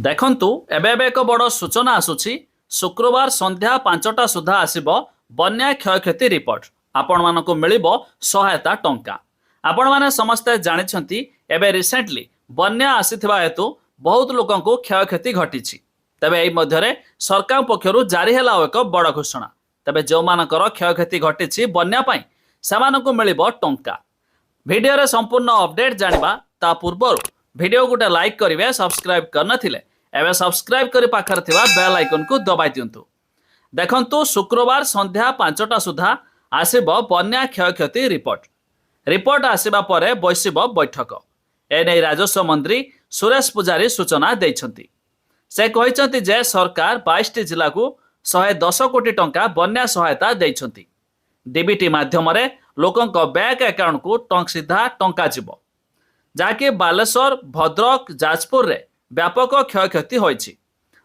ଦେଖନ୍ତୁ ଏବେ ଏବେ ଏକ ବଡ଼ ସୂଚନା ଆସୁଛି। ଶୁକ୍ରବାର ସନ୍ଧ୍ୟା 5ଟା ସୁଦ୍ଧା ଆସିବ ବନ୍ୟା କ୍ଷୟକ୍ଷତି ରିପୋର୍ଟ। ଆପଣମାନଙ୍କୁ ମିଳିବ ସହାୟତା ଟଙ୍କା। ଆପଣମାନେ ସମସ୍ତେ ଜାଣିଛନ୍ତି ଏବେ ରିସେଣ୍ଟଲି ବନ୍ୟା ଆସିଥିବା ହେତୁ ବହୁତ ଲୋକଙ୍କୁ କ୍ଷୟକ୍ଷତି ଘଟିଛି। ତେବେ ଏହି ମଧ୍ୟରେ ସରକାରଙ୍କ ପକ୍ଷରୁ ଜାରି ହେଲା ଏକ ବଡ଼ ଘୋଷଣା। ତେବେ ଯେଉଁମାନଙ୍କର କ୍ଷୟକ୍ଷତି ଘଟିଛି ବନ୍ୟା ପାଇଁ ସେମାନଙ୍କୁ ମିଳିବ ଟଙ୍କା। ভিডিওরে সম্পূর্ণ অপডেট জানিবা তা পূর্বরু ভিডিও গোটে লাইক করিবে, সবসক্রাইব করনথিলে এবে সবসক্রাইব করে পাখরে থিবা বেল আইকন কু দবাই দিয়ন্তু। দেখন্তু শুক্রবার সন্ধ্যা 5টা সুদ্ধা আসিব বন্যা ক্ষয়ক্ষতি রিপোর্ট আসিবা পরে বসিব বৈঠক। এনে রাজস্ব মন্ত্রী সুরেশ পূজারী সূচনা ଦେଇଛନ୍ତି। ସେ କହିଛନ୍ତି ଯେ ସରକାର 22ଟି ଜିଲ୍ଲାକୁ 110 କୋଟି ଟଙ୍କା ବନ୍ୟା ସହାୟତା ଦେଇଛନ୍ତି। ଡିବିଟି ମାଧ୍ୟମରେ ଲୋକଙ୍କ ବ୍ୟାଙ୍କ ଆକାଉଣ୍ଟକୁ ସିଧା ଟଙ୍କା ଯିବ, ଯାହାକି ବାଲେଶ୍ୱର, ଭଦ୍ରକ, ଯାଜପୁରରେ ବ୍ୟାପକ କ୍ଷୟକ୍ଷତି ହୋଇଛି।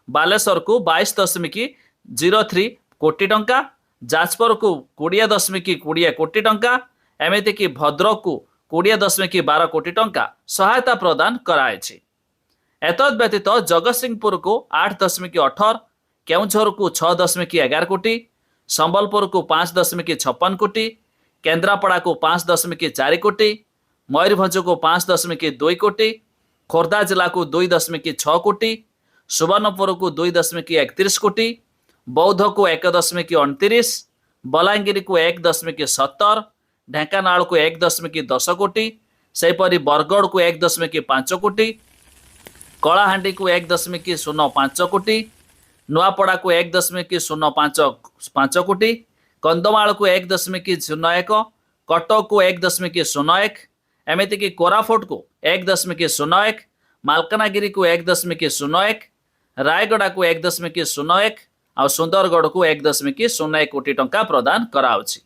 ବାଲେଶ୍ୱରକୁ 22.03 କୋଟି ଟଙ୍କା, ଯାଜପୁରକୁ 20.20 କୋଟି ଟଙ୍କା, ଏମିତିକି ଭଦ୍ରକକୁ 20.12 କୋଟି ଟଙ୍କା ସହାୟତା ପ୍ରଦାନ କରାଯାଇଛି। ଏତଦ୍ ବ୍ୟତୀତ ଜଗତସିଂହପୁରକୁ 8.18, କେଉଁଝରକୁ 6.11 କୋଟି, ସମ୍ବଲପୁରକୁ 5.56 କୋଟି, କେନ୍ଦ୍ରାପଡ଼ାକୁ 5.4 କୋଟି, ମୟୂରଭଞ୍ଜକୁ 5.2 କୋଟି, ଖୋର୍ଦ୍ଧା ଜିଲ୍ଲାକୁ 2.6 କୋଟି, ସୁବର୍ଣ୍ଣପୁରକୁ 2.31 କୋଟି, ବୌଦ୍ଧକୁ 1.29, ବଲାଙ୍ଗୀରକୁ 1.17, ଢେଙ୍କାନାଳକୁ 1.10 କୋଟି, ସେହିପରି ବରଗଡ଼କୁ 1.5 କୋଟି, କଳାହାଣ୍ଡିକୁ 1.05 କୋଟି, ନୂଆପଡ଼ାକୁ 1.05 କୋଟି, କନ୍ଧମାଳକୁ 1.01, କଟକକୁ 1.01, ଏମିତିକି କୋରାପୁଟକୁ 1.01, ମାଲକାନଗିରିକୁ 1.01, ରାୟଗଡ଼ାକୁ 1.01 ଆଉ ସୁନ୍ଦରଗଡ଼କୁ 1.01 କୋଟି ଟଙ୍କା ପ୍ରଦାନ କରାଯାଉଛି।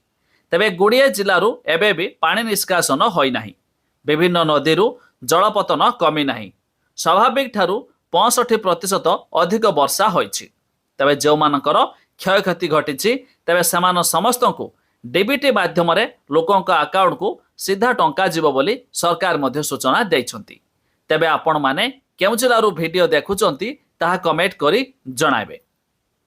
ତେବେ ଗୁଡ଼ିଏ ଜିଲ୍ଲାରୁ ଏବେ ବି ପାଣି ନିଷ୍କାସନ ହୋଇନାହିଁ। ବିଭିନ୍ନ ନଦୀରୁ ଜଳପତନ କମି ନାହିଁ। ସ୍ୱାଭାବିକ ଠାରୁ 65% ଅଧିକ ବର୍ଷା ହୋଇଛି। ତେବେ ଯେଉଁମାନଙ୍କର କ୍ଷୟକ୍ଷତି ଘଟିଛି ତେବେ ସେମାନେ ସମସ୍ତଙ୍କୁ ଡିବିଟି ମାଧ୍ୟମରେ ଲୋକଙ୍କ ଆକାଉଣ୍ଟକୁ ସିଧା ଟଙ୍କା ଯିବ ବୋଲି ସରକାର ମଧ୍ୟ ସୂଚନା ଦେଇଛନ୍ତି। ତେବେ ଆପଣମାନେ କେଉଁ ଜିଲ୍ଲାରୁ ଭିଡ଼ିଓ ଦେଖୁଛନ୍ତି ତାହା କମେଣ୍ଟ କରି ଜଣାଇବେ।